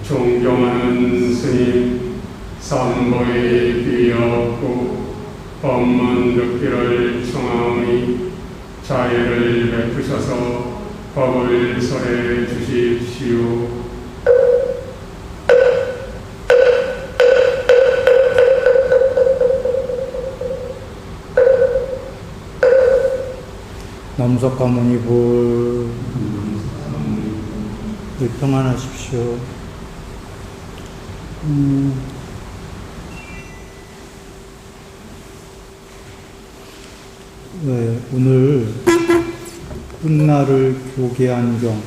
존경하는 스님, 삼보의 귀하옵고 법문 듣기를 청하오니 자애를 베푸셔서 법을 설해 주십시오. 남석가모니불 평안하십시오. 네, 오늘 끝날을 교계한 경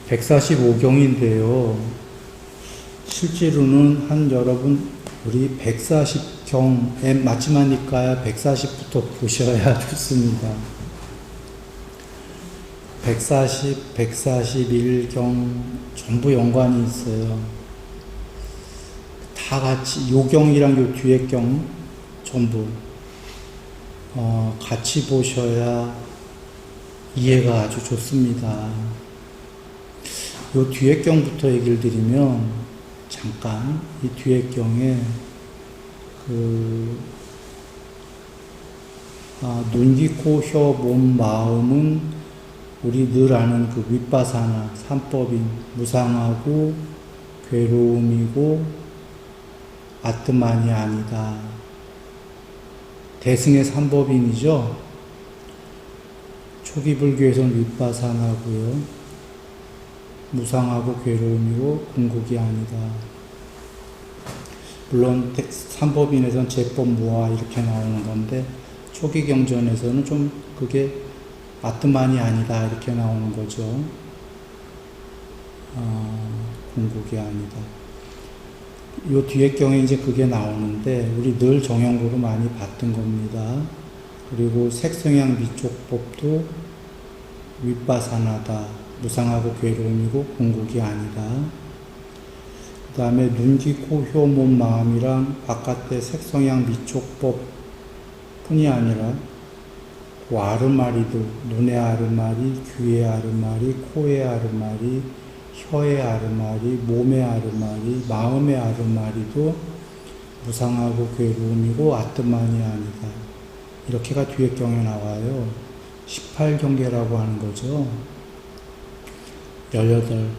(145경인데요) 실제로는 여러분 우리 140경에 마지막이니까 140부터 보셔야 좋습니다. 140, 141경 전부 연관이 있어요. 다 같이 요경이랑 요 뒤에 경 전부 같이 보셔야 이해가 아주 좋습니다. 요 뒤에 경부터 얘기를 드리면 잠깐 이 뒤에 경에 눈, 귀, 코, 혀, 몸, 마음은 우리 늘 아는 그 윗바사나 삼법인 무상하고 괴로움이고 아트만이 아니다. 대승의 삼법인이죠. 초기 불교에서는 윗바사나고요. 무상하고 괴로움이고 궁극이 아니다. 물론 삼법인에서는 제법 무아 이렇게 나오는 건데 초기 경전에서는 좀 그게 아트만이 아니다 이렇게 나오는 거죠. 궁극이 아니다. 요 뒤에 경에 이제 그게 나오는데 우리 늘 정형으로 많이 봤던 겁니다. 그리고 색성향 미촉법도 윗바사나다. 무상하고 괴로움이고 궁극이 아니다. 그 다음에 눈, 귀, 코, 혀, 몸, 마음이랑 바깥의 색성향 미촉법 뿐이 아니라 그 아르마리도 눈의 아르마리, 귀의 아르마리, 코의 아르마리, 혀의 아르마리, 몸의 아르마리, 마음의 아르마리도 무상하고 괴로움이고 아트만이 아니다. 이렇게가 뒤에 경에 나와요. 18경계라고 하는 거죠. 18.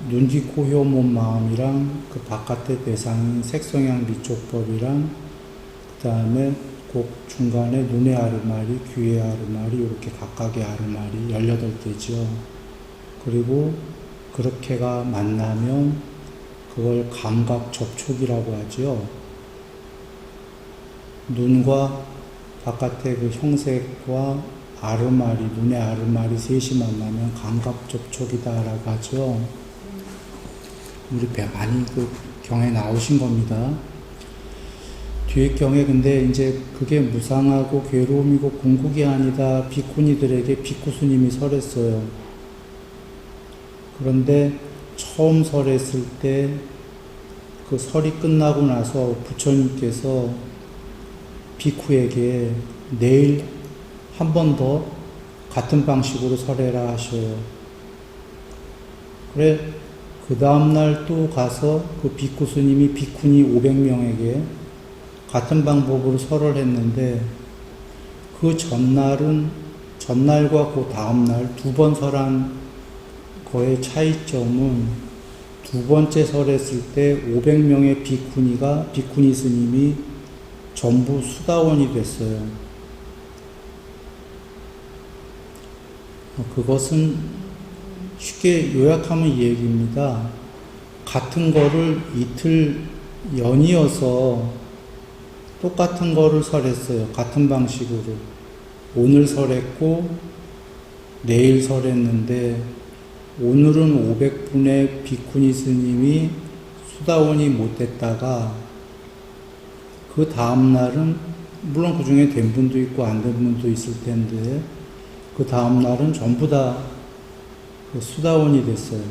눈, 귀, 코, 혀, 몸, 마음이랑 그 바깥의 대상인 색성향 미촉법이랑 그 다음에 꼭 중간에 눈의 아르마리, 귀의 아르마리 이렇게 각각의 아르마리 18개죠. 그리고 그렇게가 만나면 그걸 감각 접촉이라고 하죠. 눈과 바깥의 그 형색과 아르마리, 눈의 아르마리 셋이 만나면 감각 접촉이다라고 하죠. 우리 많이 그 경에 나오신 겁니다. 뒤에 경에 근데 이제 그게 무상하고 괴로움이고 궁극이 아니다. 비쿠니들에게 비쿠스님이 설했어요. 그런데 처음 설했을 때 그 설이 끝나고 나서 부처님께서 비쿠에게 내일 한 번 더 같은 방식으로 설해라 하셔요. 그래, 그 다음날 또 가서 그 비쿠 스님이 비쿠니 500명에게 같은 방법으로 설을 했는데 그 전날과 그 다음날 두 번 설한 거의 차이점은 두 번째 설했을 때 500명의 비쿠니 스님이 전부 수다원이 됐어요. 그것은 쉽게 요약하면 이 얘기입니다. 같은 거를 이틀 연이어서 똑같은 거를 설했어요. 같은 방식으로. 오늘 설했고 내일 설했는데 오늘은 500분의 비쿠니 스님이 수다원이 못 됐다가 그 다음날은 물론 그 중에 된 분도 있고 안 된 분도 있을 텐데 그 다음날은 전부 다 수다원이 됐어요.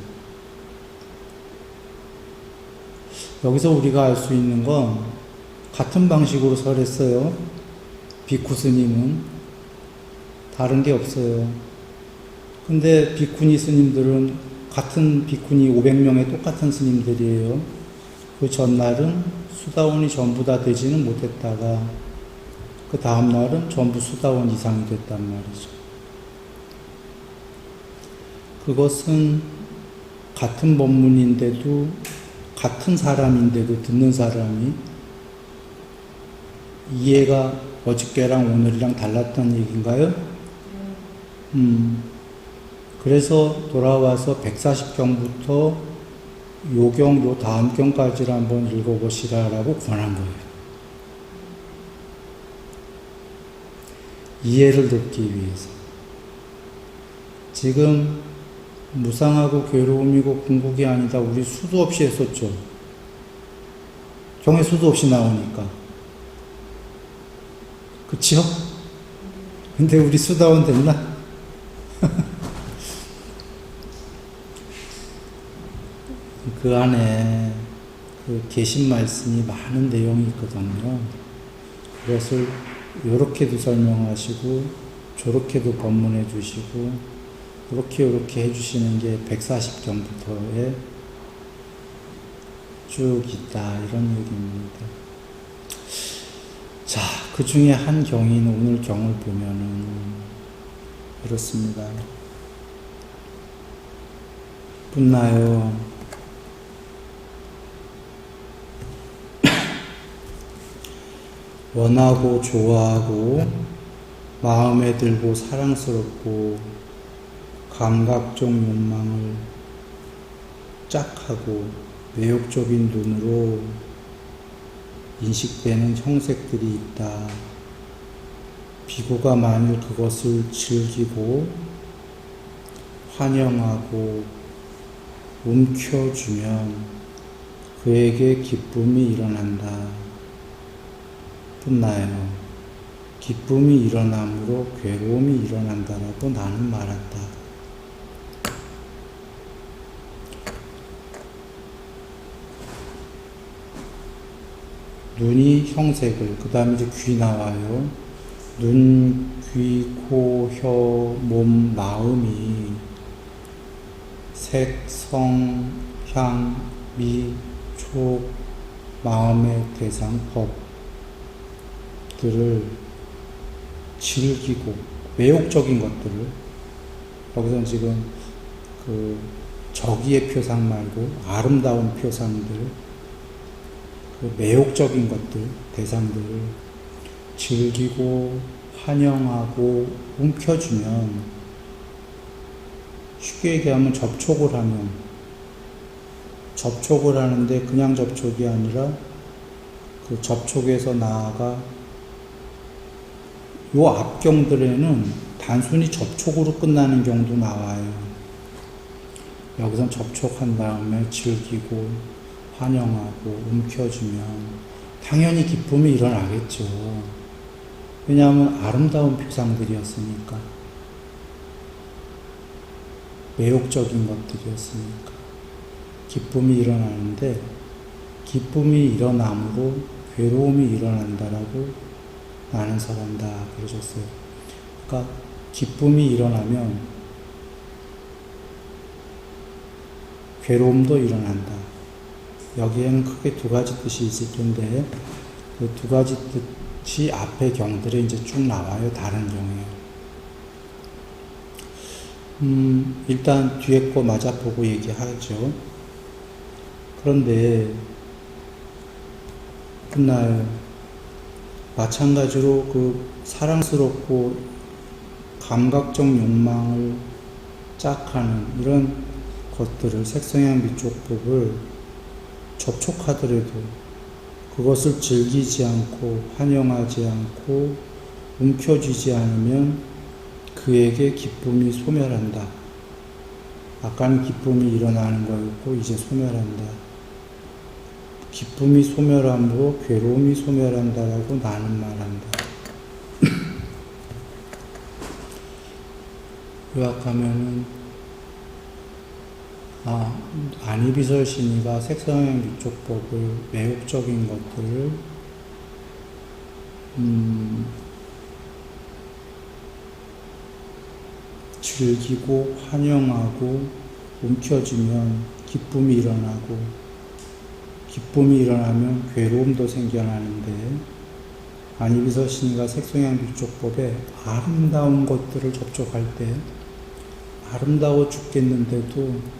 여기서 우리가 알 수 있는 건 같은 방식으로 설했어요. 비쿠 스님은 다른 게 없어요. 근데 비쿠니 스님들은 같은 비쿠니 500명의 똑같은 스님들이에요. 그 전날은 수다원이 전부 다 되지는 못했다가 그 다음날은 전부 수다원 이상이 됐단 말이죠. 그것은 같은 법문인데도 같은 사람인데도 듣는 사람이 이해가 어저께랑 오늘이랑 달랐던 얘기인가요? 그래서 돌아와서 140경부터 요 다음 경까지를 한번 읽어보시라라고 권한 거예요. 이해를 돕기 위해서. 지금 무상하고 괴로움이고 궁극이 아니다. 우리 수도 없이 했었죠. 경에 수도 없이 나오니까. 그치요? 근데 우리 수다원 됐나? 그 안에 그 계신 말씀이 많은 내용이 있거든요. 그것을 요렇게도 설명하시고 저렇게도 법문해 주시고 요렇게 해주시는 게 140경부터에 쭉 있다 이런 얘기입니다. 자, 그 중에 한 경인 오늘 경을 보면은 이렇습니다. 붙나요? 원하고 좋아하고 마음에 들고 사랑스럽고 감각적 욕망을 짝하고 매혹적인 눈으로 인식되는 형색들이 있다. 비구가 만일 그것을 즐기고 환영하고 움켜주면 그에게 기쁨이 일어난다. 붙나요? 기쁨이 일어남으로 괴로움이 일어난다라고 나는 말한다. 눈이 형색을, 그 다음에 이제 귀 나와요. 눈, 귀, 코, 혀, 몸, 마음이 색, 성, 향, 미, 촉, 마음의 대상, 법들을 즐기고, 매혹적인 것들을, 여기서 지금 그 저기의 표상 말고 아름다운 표상들, 그 매혹적인 것들, 대상들을 즐기고 환영하고 움켜주면, 쉽게 얘기하면 접촉을 하는데 그냥 접촉이 아니라 그 접촉에서 나아가 요 앞경들에는 단순히 접촉으로 끝나는 경우도 나와요. 여기선 접촉한 다음에 즐기고 환영하고 움켜주면 당연히 기쁨이 일어나겠죠. 왜냐하면 아름다운 표상들이었으니까. 매혹적인 것들이었으니까. 기쁨이 일어나는데 기쁨이 일어남으로 괴로움이 일어난다라고 나는 설한다 그러셨어요. 그러니까 기쁨이 일어나면 괴로움도 일어난다. 여기에는 크게 두 가지 뜻이 있을 텐데 그 두 가지 뜻이 앞의 경들에 이제 쭉 나와요. 다른 경우에. 일단 뒤에 거 맞아보고 얘기하죠. 그런데 끝나요. 마찬가지로 그 사랑스럽고 감각적 욕망을 짝하는 이런 것들을 색성향 미촉법을 접촉하더라도 그것을 즐기지 않고 환영하지 않고 움켜쥐지 않으면 그에게 기쁨이 소멸한다. 아까는 기쁨이 일어나는 거였고 이제 소멸한다. 기쁨이 소멸함으로 괴로움이 소멸한다라고 나는 말한다. 요약하면은 안이비설신이가 색성향 미촉법을 매혹적인 것들을 즐기고 환영하고 움켜쥐면 기쁨이 일어나고, 기쁨이 일어나면 괴로움도 생겨나는데, 안이비설신이가 색성향 미촉법에 아름다운 것들을 접촉할 때 아름다워 죽겠는데도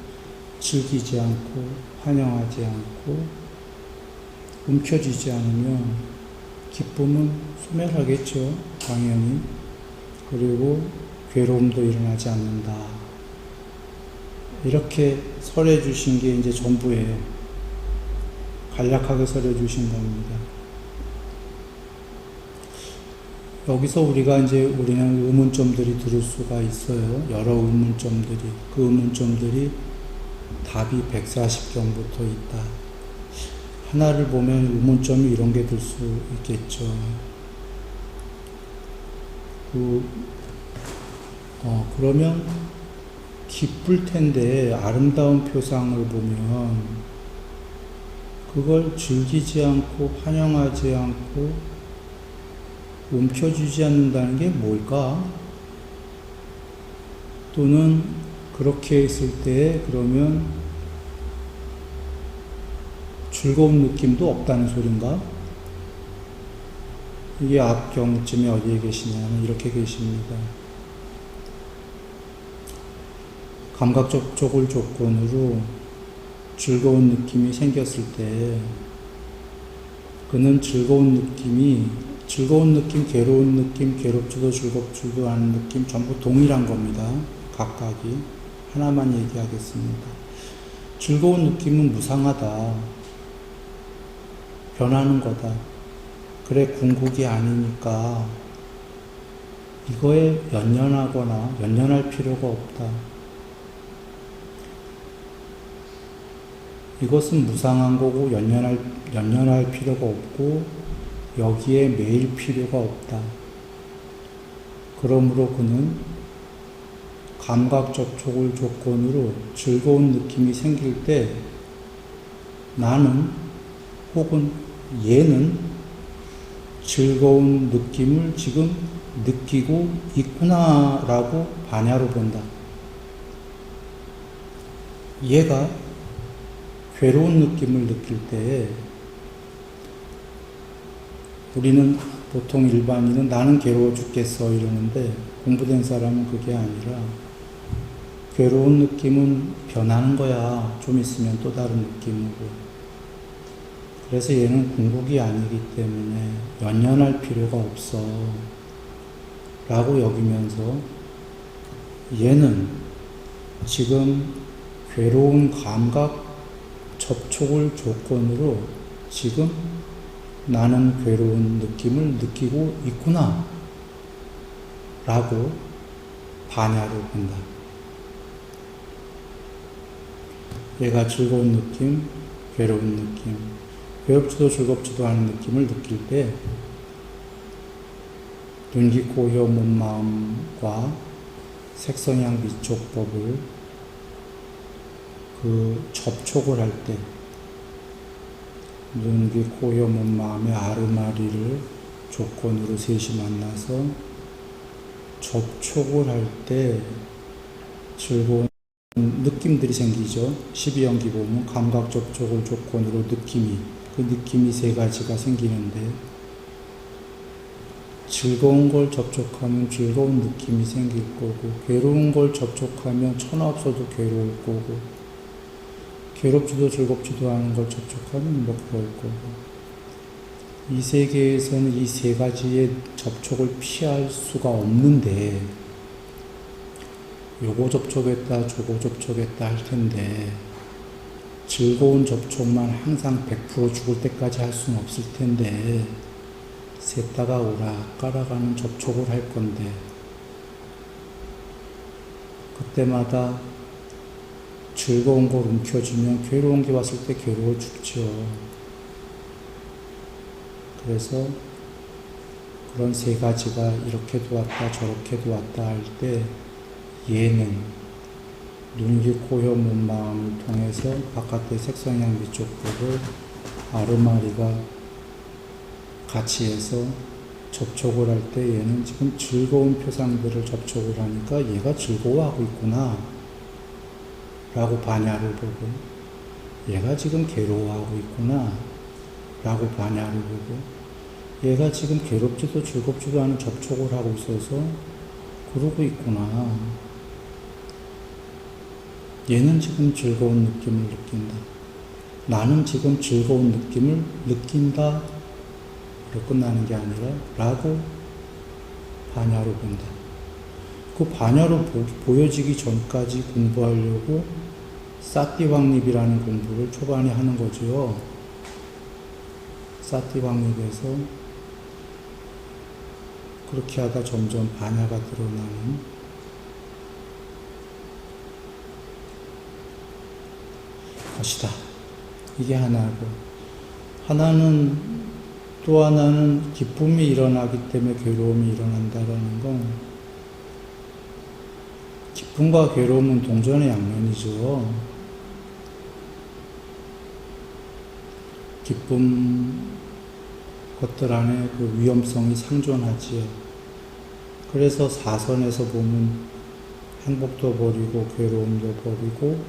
즐기지 않고 환영하지 않고 움켜쥐지 않으면 기쁨은 소멸하겠죠, 당연히. 그리고 괴로움도 일어나지 않는다. 이렇게 설해 주신 게 이제 전부예요. 간략하게 설해 주신 겁니다. 여기서 우리는 의문점들이 들을 수가 있어요. 여러 의문점들이. 그 의문점들이 답이 140경부터 있다. 하나를 보면 의문점이 이런 게 들 수 있겠죠. 그러면 기쁠 텐데 아름다운 표상을 보면 그걸 즐기지 않고 환영하지 않고 움켜쥐지 않는다는 게 뭘까? 또는 그렇게 했을 때 그러면 즐거운 느낌도 없다는 소린가? 이게 앞경쯤에 어디에 계시냐면 이렇게 계십니다. 감각 접촉을 조건으로 즐거운 느낌이 생겼을 때 그는 즐거운 느낌, 괴로운 느낌, 괴롭지도 즐겁지도 않은 느낌 전부 동일한 겁니다. 각각이. 하나만 얘기하겠습니다. 즐거운 느낌은 무상하다. 변하는 거다. 그래, 궁극이 아니니까 이거에 연연할 필요가 없다. 이것은 무상한 거고 연연할 필요가 없고 여기에 매일 필요가 없다. 그러므로 그는 감각 접촉을 조건으로 즐거운 느낌이 생길 때 나는 혹은 얘는 즐거운 느낌을 지금 느끼고 있구나라고 반야로 본다. 얘가 괴로운 느낌을 느낄 때 우리는 보통 일반인은 나는 괴로워 죽겠어 이러는데 공부된 사람은 그게 아니라 괴로운 느낌은 변하는 거야. 좀 있으면 또 다른 느낌으로. 그래서 얘는 궁극이 아니기 때문에 연연할 필요가 없어 라고 여기면서 얘는 지금 괴로운 감각 접촉을 조건으로 지금 나는 괴로운 느낌을 느끼고 있구나 라고 반야로 본다. 얘가 즐거운 느낌, 괴로운 느낌, 괴롭지도 즐겁지도 않은 느낌을 느낄 때 눈, 귀, 코, 혀, 몸, 마음과 색성향 미촉법을 접촉을 할 때 눈, 귀, 코, 혀, 몸, 마음의 아르마리를 조건으로 셋이 만나서 접촉을 할 때 즐거운 느낌들이 생기죠. 12연기 보면 감각 접촉을 조건으로 그 느낌이 세 가지가 생기는데 즐거운 걸 접촉하면 즐거운 느낌이 생길 거고 괴로운 걸 접촉하면 천하 없어도 괴로울 거고 괴롭지도 즐겁지도 않은 걸 접촉하면 그럴 거고 이 세계에서는 이 세 가지의 접촉을 피할 수가 없는데 요거 접촉했다 저거 접촉했다 할 텐데 즐거운 접촉만 항상 100% 죽을 때까지 할 수는 없을 텐데 셋다가 오락가락하는 접촉을 할 건데 그때마다 즐거운 걸 움켜쥐면 괴로운 게 왔을 때 괴로워 죽죠. 그래서 그런 세 가지가 이렇게도 왔다 저렇게도 왔다 할 때 얘는 눈, 귀, 코, 혀, 몸, 마음을 통해서 바깥의 색성향 미촉법을 아르마리가 같이 해서 접촉을 할 때 얘는 지금 즐거운 표상들을 접촉을 하니까 얘가 즐거워하고 있구나 라고 반야를 보고, 얘가 지금 괴로워하고 있구나 라고 반야를 보고, 얘가 지금 괴롭지도 즐겁지도 않은 접촉을 하고 있어서 그러고 있구나, 얘는 지금 즐거운 느낌을 느낀다, 나는 지금 즐거운 느낌을 느낀다 로 끝나는 게 아니라 라고 반야로 본다. 그 반야로 보여지기 전까지 공부하려고 사띠왕립이라는 공부를 초반에 하는 거죠. 사띠왕립에서 그렇게 하다 점점 반야가 드러나는 것이다. 이게 하나고, 또 하나는 기쁨이 일어나기 때문에 괴로움이 일어난다라는 건, 기쁨과 괴로움은 동전의 양면이죠. 기쁨 것들 안에 그 위험성이 상존하지요. 그래서 사선에서 보면 행복도 버리고 괴로움도 버리고,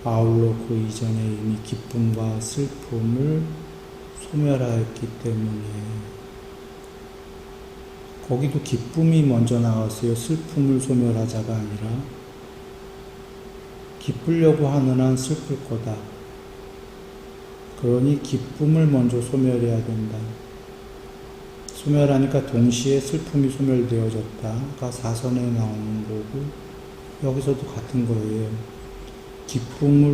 아울러 그 이전에 이미 기쁨과 슬픔을 소멸하였기 때문에, 거기도 기쁨이 먼저 나왔어요. 슬픔을 소멸하자가 아니라, 기쁘려고 하는 한 슬플 거다. 그러니 기쁨을 먼저 소멸해야 된다. 소멸하니까 동시에 슬픔이 소멸되어졌다가 사선에 나오는 거고, 여기서도 같은 거예요. 기쁨을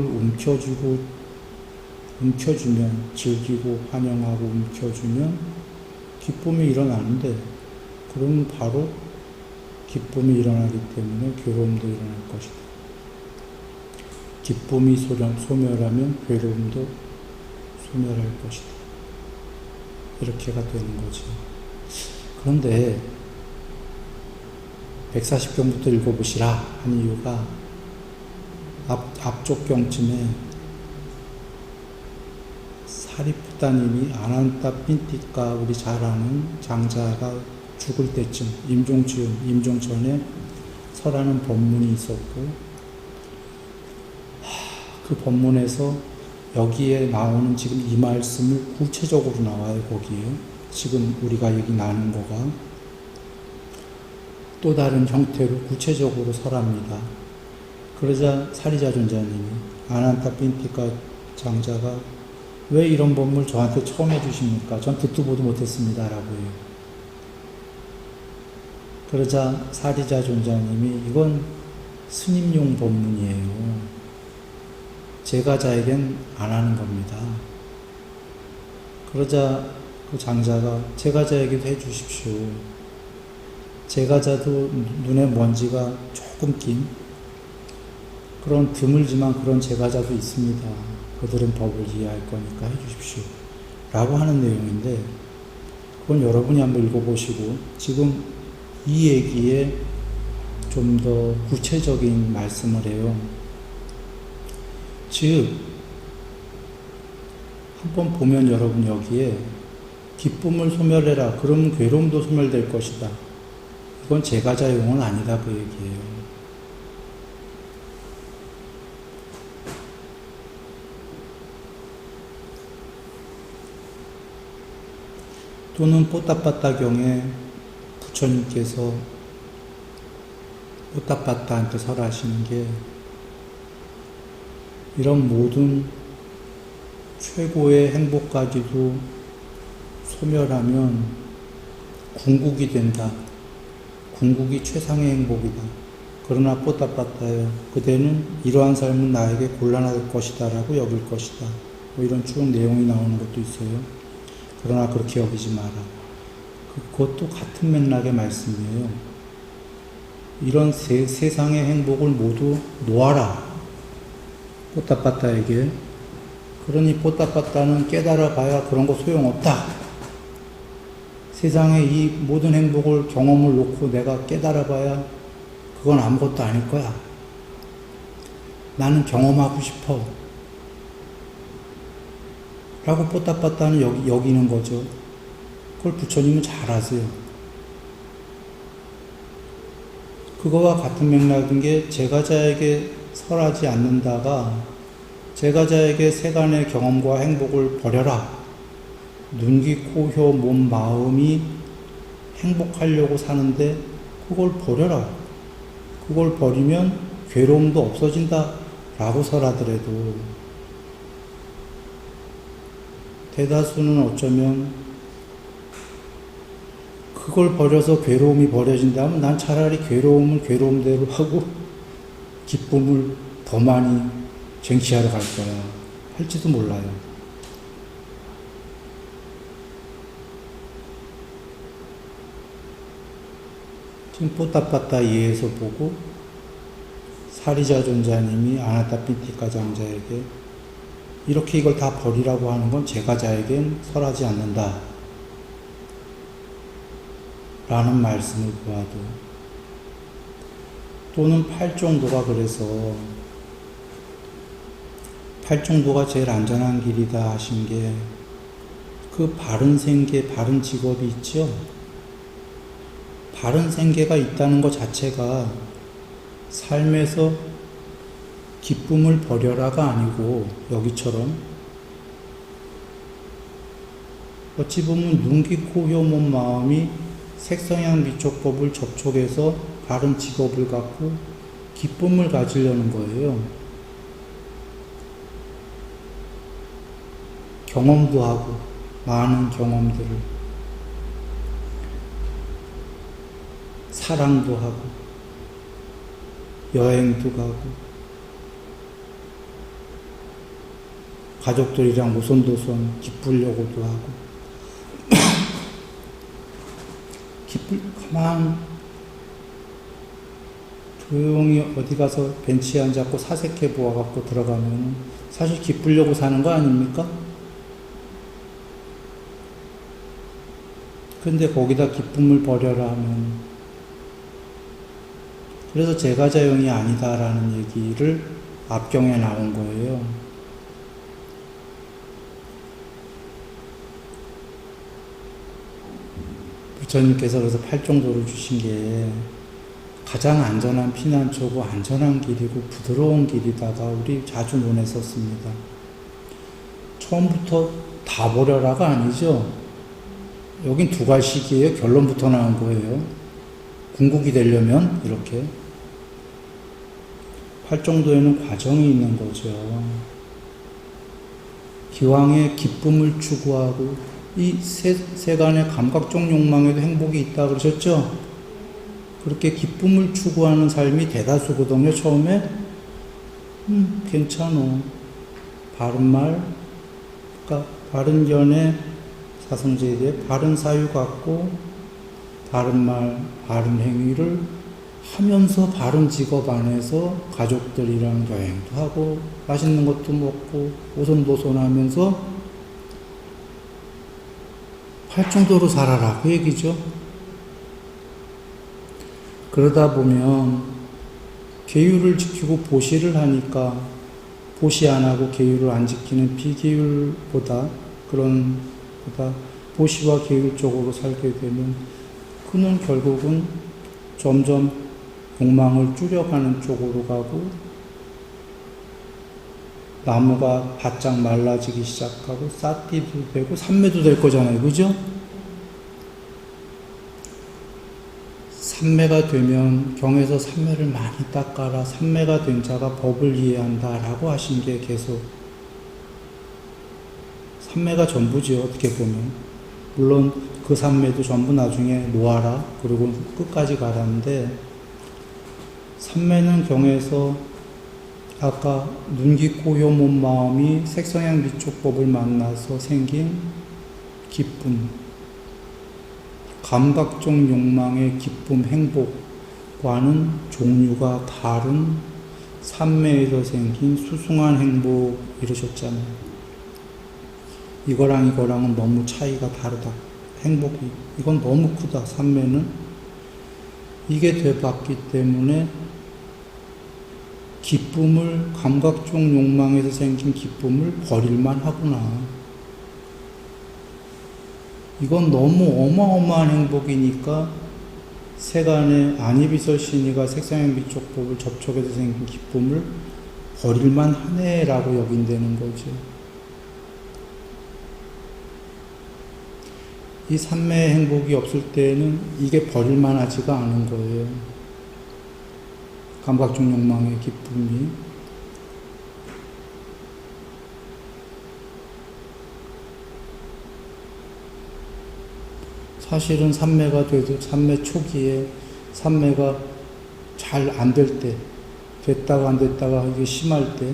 움켜주면, 즐기고 환영하고 움켜주면 기쁨이 일어나는데, 그러면 바로 기쁨이 일어나기 때문에 괴로움도 일어날 것이다. 기쁨이 소멸하면 괴로움도 소멸할 것이다. 이렇게가 되는 거죠. 그런데 140경부터 읽어보시라 한 이유가, 앞쪽 경쯤에 사리푸타님이 아난타 핀티카, 우리 잘 아는 장자가 죽을 때쯤, 임종 전에 설하는 법문이 있었고, 그 법문에서 여기에 나오는 지금 이 말씀을 구체적으로 나와요. 거기에 지금 우리가 얘기 나눈 거가 또 다른 형태로 구체적으로 설합니다. 그러자 사리자존자님이, 아난타 핀티카 장자가 왜 이런 법문을 저한테 처음 해주십니까? 전 듣도 보도 못했습니다 라고 해요. 그러자 사리자존자님이, 이건 스님용 법문이에요. 제가자에겐 안 하는 겁니다. 그러자 그 장자가, 제가자에게도 해주십시오. 제가자도 눈에 먼지가 조금 낀 그런 드물지만 그런 제가자도 있습니다. 그들은 법을 이해할 거니까 해주십시오 라고 하는 내용인데, 그건 여러분이 한번 읽어보시고 지금 이 얘기에 좀 더 구체적인 말씀을 해요. 즉, 한번 보면 여러분 여기에 기쁨을 소멸해라, 그러면 괴로움도 소멸될 것이다, 이건 제가자용은 아니다 그 얘기예요. 또는 뽀따빠따경에 부처님께서 뽀따빠따한테 설하시는 게, 이런 모든 최고의 행복까지도 소멸하면 궁극이 된다. 궁극이 최상의 행복이다. 그러나 뽀따빠따요, 그대는 이러한 삶은 나에게 곤란할 것이다 라고 여길 것이다. 뭐 이런 쭉 내용이 나오는 것도 있어요. 그러나 그렇게 여기지 마라. 그것도 같은 맥락의 말씀이에요. 이런 세상의 행복을 모두 놓아라, 뽀따빠따에게. 그러니 뽀따빠따는 깨달아 봐야 그런 거 소용없다. 세상의 이 모든 행복을, 경험을 놓고 내가 깨달아 봐야 그건 아무것도 아닐 거야. 나는 경험하고 싶어. 라고 뽀따빠따는 여기는 거죠. 그걸 부처님은 잘 아세요. 그거와 같은 맥락인 게 제가자에게 설하지 않는다가 제가자에게 세간의 경험과 행복을 버려라. 눈, 귀, 코, 혀, 몸, 마음이 행복하려고 사는데 그걸 버려라. 그걸 버리면 괴로움도 없어진다. 라고 설하더라도 대다수는 어쩌면 그걸 버려서 괴로움이 버려진다면 난 차라리 괴로움을 괴로움대로 하고 기쁨을 더 많이 쟁취하러 갈 거야. 할지도 몰라요. 지금 뽀따빠따 이해해서 보고 사리자 존자님이 아나타피티카 장자에게 이렇게 이걸 다 버리라고 하는 건 제가자에겐 설하지 않는다. 라는 말씀을 보아도 또는 팔정도가 그래서 팔정도가 제일 안전한 길이다 하신 게 그 바른 생계, 바른 직업이 있죠. 바른 생계가 있다는 것 자체가 삶에서 기쁨을 버려라가 아니고 여기처럼 어찌 보면 눈, 귀, 코, 혀, 몸, 마음이 색성향 미촉법을 접촉해서 바른 직업을 갖고 기쁨을 가지려는 거예요. 경험도 하고 많은 경험들을 사랑도 하고 여행도 가고 가족들이랑 오손도손 기쁘려고도 하고 가만 조용히 어디 가서 벤치에 앉았고 사색해 보아갖고 들어가면 사실 기쁘려고 사는 거 아닙니까? 근데 거기다 기쁨을 버려라 하면 그래서 제가자용이 아니다라는 얘기를 앞경에 나온 거예요. 부처님께서 그래서 팔정도를 주신 게 가장 안전한 피난처고 안전한 길이고 부드러운 길이다가 우리 자주 논했었습니다. 처음부터 다 버려라가 아니죠. 여긴 두 갈씩이에요. 결론부터 나온 거예요. 궁극이 되려면 이렇게 팔정도에는 과정이 있는 거죠. 기왕에 기쁨을 추구하고 이 세간의 감각적 욕망에도 행복이 있다 그러셨죠? 그렇게 기쁨을 추구하는 삶이 대다수거든요. 처음에 괜찮어. 바른 말, 그러니까 바른 연애, 사성제에 대해 바른 사유 갖고 바른 말, 바른 행위를 하면서 바른 직업 안에서 가족들이랑 여행도 하고 맛있는 것도 먹고 오손도손하면서 팔정도로 살아라 그 얘기죠. 그러다 보면 계율을 지키고 보시를 하니까 보시 안 하고 계율을 안 지키는 비계율보다 보시와 계율 쪽으로 살게 되면 그는 결국은 점점 욕망을 줄여가는 쪽으로 가고 나무가 바짝 말라지기 시작하고 싹띠도 되고 산매도 될 거잖아요. 그죠? 산매가 되면 경에서 산매를 많이 닦아라. 산매가 된 자가 법을 이해한다 라고 하신 게 계속 산매가 전부지요. 어떻게 보면 물론 그 산매도 전부 나중에 놓아라 그리고 끝까지 가라는데 산매는 경에서 아까 눈, 귀, 코, 혀, 몸, 마음이 색성향 미촉법을 만나서 생긴 기쁨, 감각적 욕망의 기쁨, 행복과는 종류가 다른 산매에서 생긴 수승한 행복 이러셨잖아요. 이거랑은 너무 차이가 다르다. 행복이 이건 너무 크다. 산매는 이게 돼봤기 때문에 기쁨을, 감각적 욕망에서 생긴 기쁨을 버릴만 하구나. 이건 너무 어마어마한 행복이니까 세간의 안이비설신이가 색상의 미촉법을 접촉해서 생긴 기쁨을 버릴만 하네라고 여긴다는 거죠. 이 삼매의 행복이 없을 때는 이게 버릴만 하지가 않은 거예요. 감각적 욕망의 기쁨이. 사실은 삼매가 돼도 삼매 초기에 삼매가 잘 안 될 때, 됐다가 안 됐다가 이게 심할 때,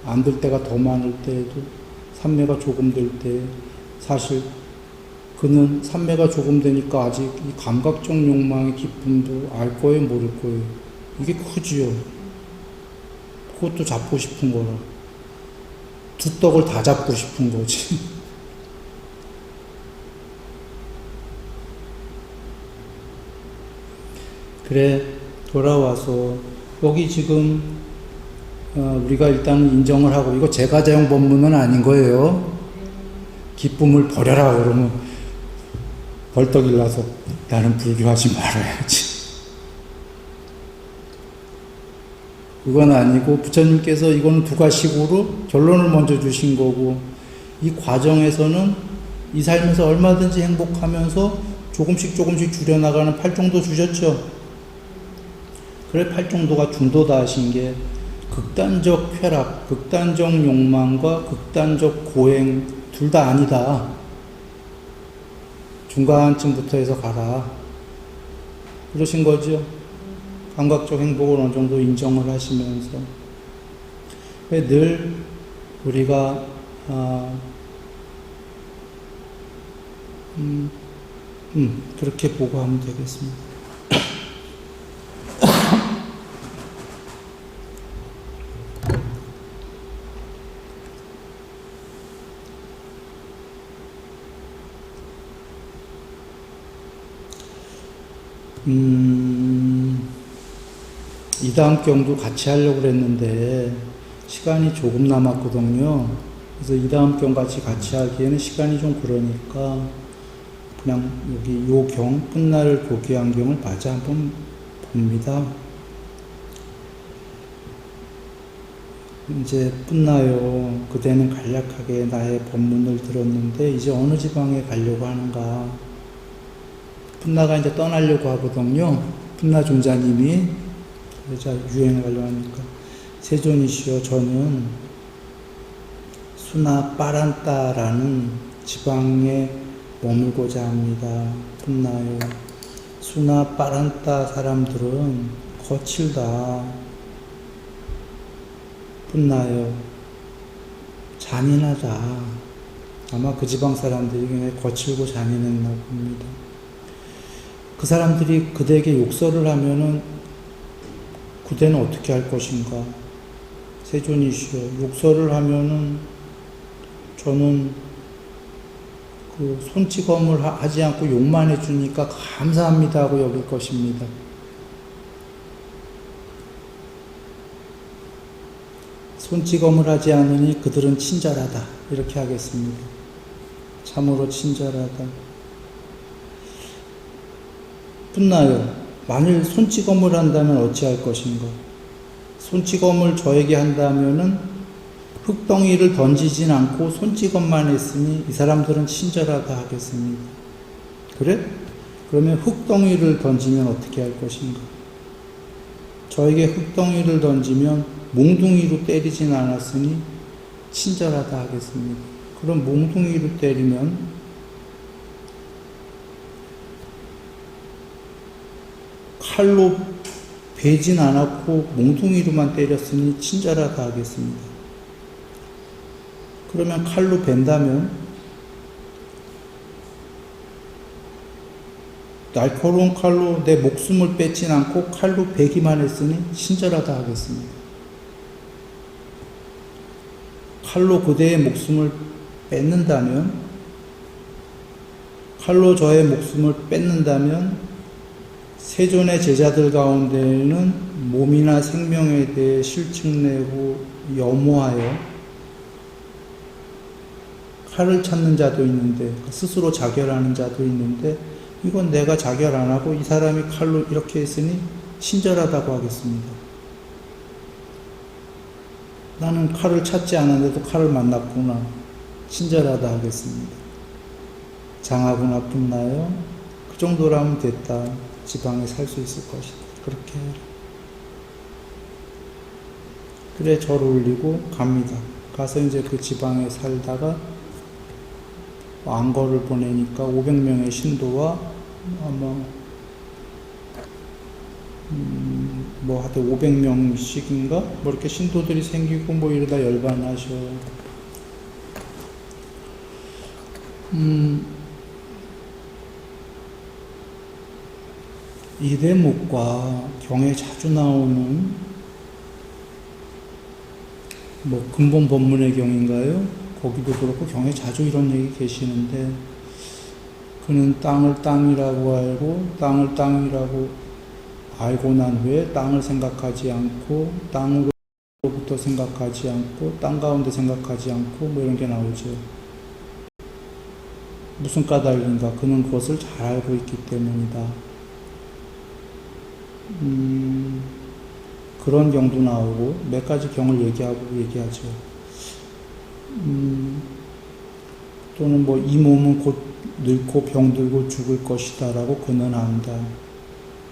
안 될 때가 더 많을 때에도 삼매가 조금 될 때 사실 그는 삼매가 조금 되니까 아직 이 감각적 욕망의 기쁨도 알 거예요, 모를 거예요. 이게 크지요. 그것도 잡고 싶은 거라. 두 떡을 다 잡고 싶은 거지. 그래, 돌아와서 여기 지금 우리가 일단 인정을 하고, 이거 제가자용 법문은 아닌 거예요. 기쁨을 버려라 그러면 벌떡 일어나서 나는 불교하지 말아야지. 그건 아니고 부처님께서 이거는 두 가식으로 결론을 먼저 주신 거고, 이 과정에서는 이 삶에서 얼마든지 행복하면서 조금씩 줄여나가는 팔종도 주셨죠. 그래, 팔종도가 중도다 하신 게 극단적 쾌락, 극단적 욕망과 극단적 고행 둘 다 아니다. 중간쯤부터 해서 가라. 그러신 거죠. 감각적 행복을 어느 정도 인정을 하시면서. 늘 우리가 그렇게 보고 하면 되겠습니다. 이 다음 경도 같이 하려고 그랬는데 시간이 조금 남았거든요. 그래서 이 다음 경 같이 하기에는 시간이 좀 그러니까 그냥 여기 요 경, 끝날 교기한 경을 마저 한번 봅니다. 이제 끝나요. 그대는 간략하게 나의 법문을 들었는데 이제 어느 지방에 가려고 하는가. 풋나가 이제 떠나려고 하거든요. 풋나 존자님이 여자 유행을 하려고 하니까, 세존이시여, 저는 수나 빠란따라는 지방에 머물고자 합니다. 풋나요. 수나 빠란따 사람들은 거칠다. 풋나요. 잔인하다. 아마 그 지방 사람들이 굉장히 거칠고 잔인했나 봅니다. 그 사람들이 그대에게 욕설을 하면은 그대는 어떻게 할 것인가? 세존이시여, 욕설을 하면은 저는 그 손찌검을 하지 않고 욕만 해주니까 감사합니다 하고 여길 것입니다. 손찌검을 하지 않으니 그들은 친절하다. 이렇게 하겠습니다. 참으로 친절하다. 풋나요. 만일 손찌검을 한다면 어찌할 것인가? 손찌검을 저에게 한다면은 흙덩이를 던지진 않고 손찌검만 했으니 이 사람들은 친절하다 하겠습니다. 그래? 그러면 흙덩이를 던지면 어떻게 할 것인가? 저에게 흙덩이를 던지면 몽둥이로 때리진 않았으니 친절하다 하겠습니다. 그럼 몽둥이로 때리면 칼로 베진 않았고 몽둥이로만 때렸으니 친절하다 하겠습니다. 그러면 칼로 벤다면 날카로운 칼로 내 목숨을 뺏진 않고 칼로 베기만 했으니 친절하다 하겠습니다. 칼로 그대의 목숨을 뺏는다면, 칼로 저의 목숨을 뺏는다면 세존의 제자들 가운데는 몸이나 생명에 대해 실증내고 염호하여 칼을 찾는 자도 있는데, 스스로 자결하는 자도 있는데, 이건 내가 자결 안 하고 이 사람이 칼로 이렇게 했으니 친절하다고 하겠습니다. 나는 칼을 찾지 않았는데도 칼을 만났구나. 친절하다 하겠습니다. 장하구나 뿐나요? 그 정도라면 됐다. 지방에 살 수 있을 것이다. 그렇게 해라. 그래 절 올리고 갑니다. 가서 이제 그 지방에 살다가 안거를 보내니까 500명의 신도와 아마 뭐 하여튼 500명씩인가 뭐 이렇게 신도들이 생기고 뭐 이러다 열반하셔. 이 대목과 경에 자주 나오는 뭐 근본 법문의 경인가요? 거기도 그렇고 경에 자주 이런 얘기 계시는데, 그는 땅을 땅이라고 알고 땅을 땅이라고 알고 난 후에 땅을 생각하지 않고 땅으로부터 생각하지 않고 땅 가운데 생각하지 않고 뭐 이런 게 나오죠. 무슨 까닭인가? 그는 그것을 잘 알고 있기 때문이다. 그런 경도 나오고 몇 가지 경을 얘기하죠. 또는 뭐 이 몸은 곧 늙고 병들고 죽을 것이다 라고 그는 안다.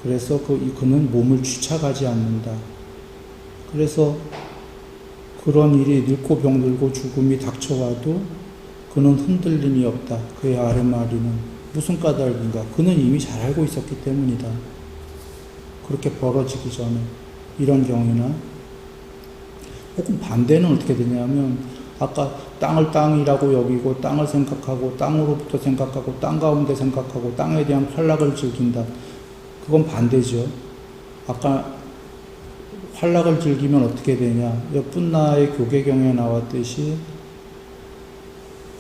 그래서 그는 몸을 취착하지 않는다. 그래서 그런 일이 늙고 병들고 죽음이 닥쳐와도 그는 흔들림이 없다. 그의 아르마리는 무슨 까닭인가? 그는 이미 잘 알고 있었기 때문이다. 그렇게 벌어지기 전에. 이런 경우나 혹은 반대는 어떻게 되냐면, 아까 땅을 땅이라고 여기고 땅을 생각하고 땅으로부터 생각하고 땅 가운데 생각하고 땅에 대한 활락을 즐긴다. 그건 반대죠. 아까 활락을 즐기면 어떻게 되냐. 뿐나의 교계경에 나왔듯이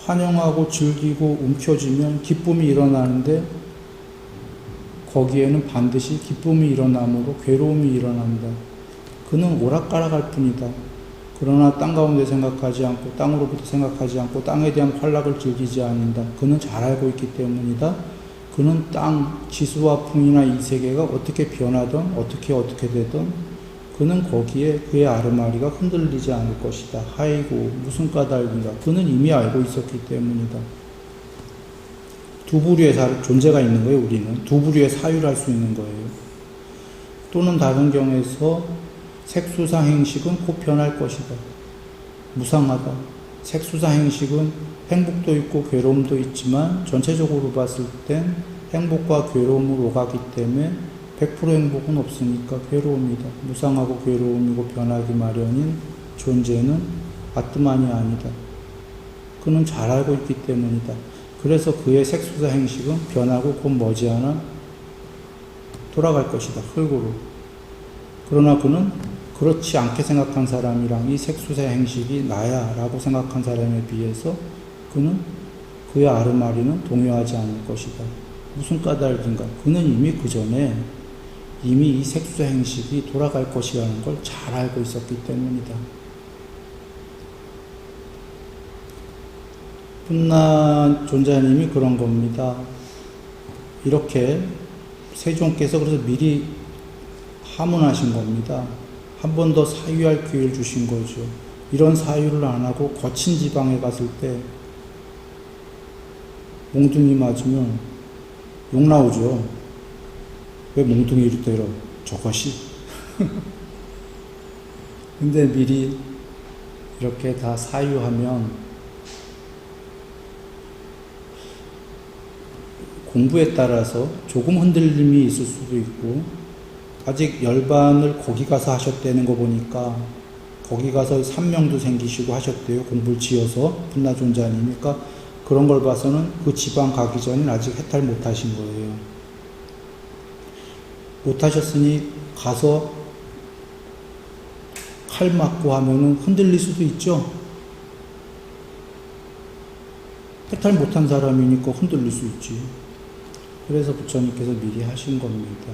환영하고 즐기고 움켜쥐면 기쁨이 일어나는데, 거기에는 반드시 기쁨이 일어나므로 괴로움이 일어난다. 그는 오락가락할 뿐이다. 그러나 땅 가운데 생각하지 않고 땅으로부터 생각하지 않고 땅에 대한 활락을 즐기지 않는다. 그는 잘 알고 있기 때문이다. 그는 땅, 지수와 풍이나 이 세계가 어떻게 변하든 어떻게 되든 그는 거기에 그의 아르마리가 흔들리지 않을 것이다. 하이고 무슨 까닭인가? 그는 이미 알고 있었기 때문이다. 두 부류의 존재가 있는 거예요. 우리는 두 부류의 사유를 할 수 있는 거예요. 또는 다른 경에서 색수상 행식은 곧 변할 것이다. 무상하다. 색수상 행식은 행복도 있고 괴로움도 있지만 전체적으로 봤을 땐 행복과 괴로움을 오가기 때문에 100% 행복은 없으니까 괴로움이다. 무상하고 괴로움이고 변하기 마련인 존재는 아트만이 아니다. 그는 잘 알고 있기 때문이다. 그래서 그의 색수사 행식은 변하고 곧 머지않아 돌아갈 것이다. 흙으로. 그러나 그는 그렇지 않게 생각한 사람이랑 이 색수사 행식이 나야 라고 생각한 사람에 비해서 그는 그의 아르마리는 동요하지 않을 것이다. 무슨 까닭인가? 그는 이미 그 전에 이미 이 색수사 행식이 돌아갈 것이라는 걸 잘 알고 있었기 때문이다. 뿐나 존자님이 그런 겁니다. 이렇게 세종께서 그래서 미리 하문하신 겁니다. 한 번 더 사유할 기회를 주신 거죠. 이런 사유를 안 하고 거친 지방에 갔을 때 몽둥이 맞으면 욕 나오죠. 왜 몽둥이를 때려? 저것이? 근데 미리 이렇게 다 사유하면 공부에 따라서 조금 흔들림이 있을 수도 있고, 아직 열반을 거기 가서 하셨다는 거 보니까 거기 가서 산명도 생기시고 하셨대요. 공부를 지어서 분나존자님이니까 그런 걸 봐서는 그 지방 가기 전에 아직 해탈 못 하신 거예요. 못 하셨으니 가서 칼 맞고 하면은 흔들릴 수도 있죠. 해탈 못한 사람이니까 흔들릴 수 있지. 그래서 부처님께서 미리 하신 겁니다.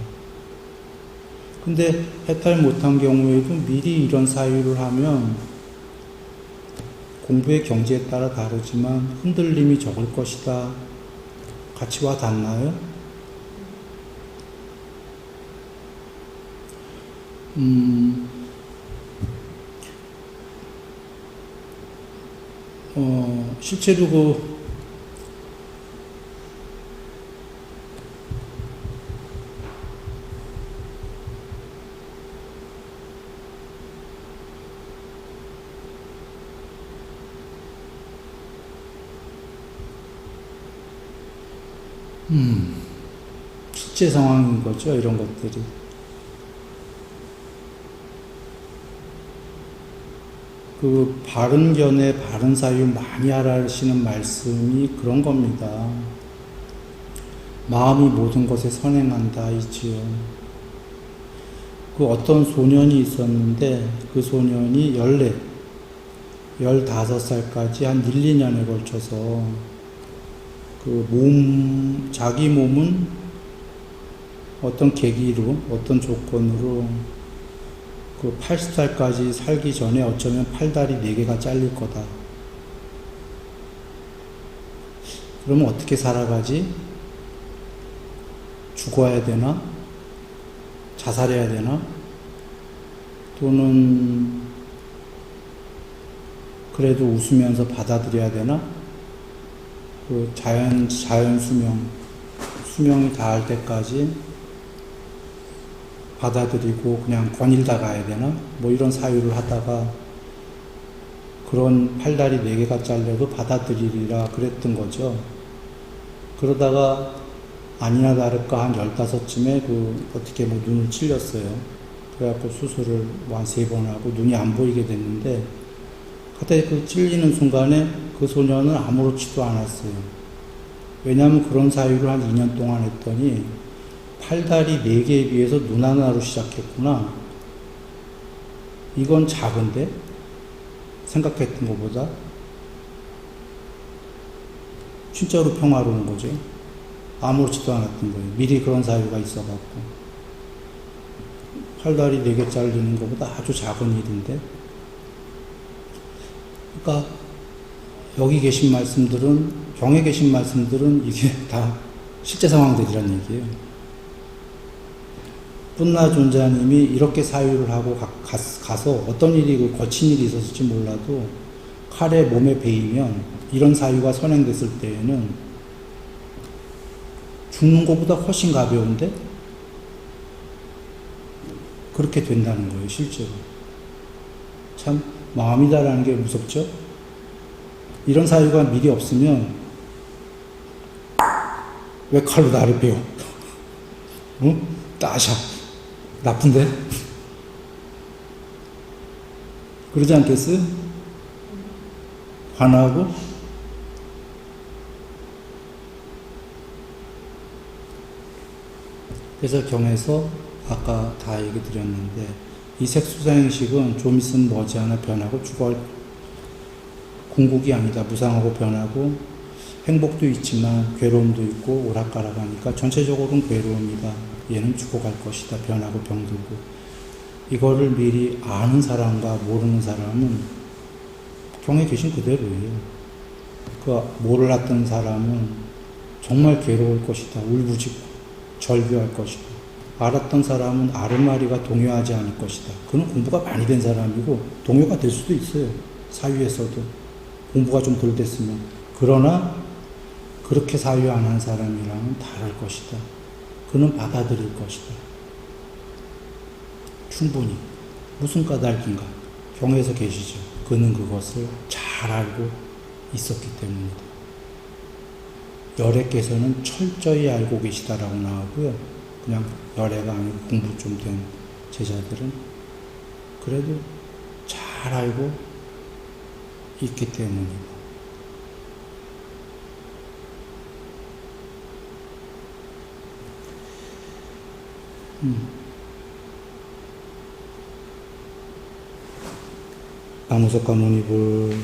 근데 해탈 못한 경우에도 미리 이런 사유를 하면 공부의 경지에 따라 다르지만 흔들림이 적을 것이다. 같이 와 닿나요? 실제로 실제 상황인 거죠, 이런 것들이. 그 바른 견해, 바른 사유 많이 하라시는 말씀이 그런 겁니다. 마음이 모든 것에 선행한다, 이지요. 그 어떤 소년이 있었는데 그 소년이 15살까지 한 1, 2년에 걸쳐서 자기 몸은 어떤 계기로, 어떤 조건으로 80살까지 살기 전에 어쩌면 팔다리 4개가 잘릴 거다. 그러면 어떻게 살아가지? 죽어야 되나? 자살해야 되나? 또는 그래도 웃으면서 받아들여야 되나? 자연 수명이 다할 때까지 받아들이고 그냥 거닐다 가야 되나? 이런 사유를 하다가 그런 팔다리 4개가 잘려도 받아들이리라 그랬던 거죠. 그러다가 아니나 다를까 한 15쯤에 어떻게 눈을 찔렸어요. 그래갖고 수술을 한 3번 하고 눈이 안 보이게 됐는데 그때 그 찔리는 순간에 그 소년은 아무렇지도 않았어요. 왜냐하면 그런 사유를 한 2년 동안 했더니 팔다리 4개에 비해서 눈 하나로 시작했구나. 이건 작은데? 생각했던 것보다? 진짜로 평화로운 거죠. 아무렇지도 않았던 거예요. 미리 그런 사유가 있어갖고. 팔다리 4개 잘리는 것보다 아주 작은 일인데. 그러니까 여기 계신 말씀들은, 경에 계신 말씀들은 이게 다 실제 상황들이란 얘기예요. 뿐나 존자님이 이렇게 사유를 하고 가서 어떤 일이 거친 일이 있었을지 몰라도 칼에 몸에 베이면 이런 사유가 선행됐을 때에는 죽는 것보다 훨씬 가벼운데 그렇게 된다는 거예요, 실제로. 참 마음이다라는 게 무섭죠? 이런 사유가 미리 없으면 왜 칼로 나를 베어? 응? 따샤. 나쁜데? 그러지 않겠어요? 화나고? 그래서 경에서 아까 다 얘기 드렸는데 이 색수사행식은 좀 있으면 머지않아 변하고 죽어갈 궁극이 아니다. 무상하고 변하고 행복도 있지만 괴로움도 있고 오락가락하니까 전체적으로는 괴로움이다. 얘는 죽어갈 것이다. 변하고 병들고. 이거를 미리 아는 사람과 모르는 사람은 경에 계신 그대로예요. 뭐를 했던 사람은 정말 괴로울 것이다. 울부짖고 절규할 것이다. 알았던 사람은 아르마리가 동요하지 않을 것이다. 그는 공부가 많이 된 사람이고 동요가 될 수도 있어요. 사유에서도 공부가 좀 덜 됐으면. 그러나 그렇게 사유 안 한 사람이랑은 다를 것이다. 그는 받아들일 것이다. 충분히. 무슨 까닭인가? 경에서 계시죠. 그는 그것을 잘 알고 있었기 때문이다. 열애께서는 철저히 알고 계시다라고 나오고요. 그냥 열애가 아니고 공부 좀 된 제자들은 그래도 잘 알고 있기 때문이다. 나무석가 모니불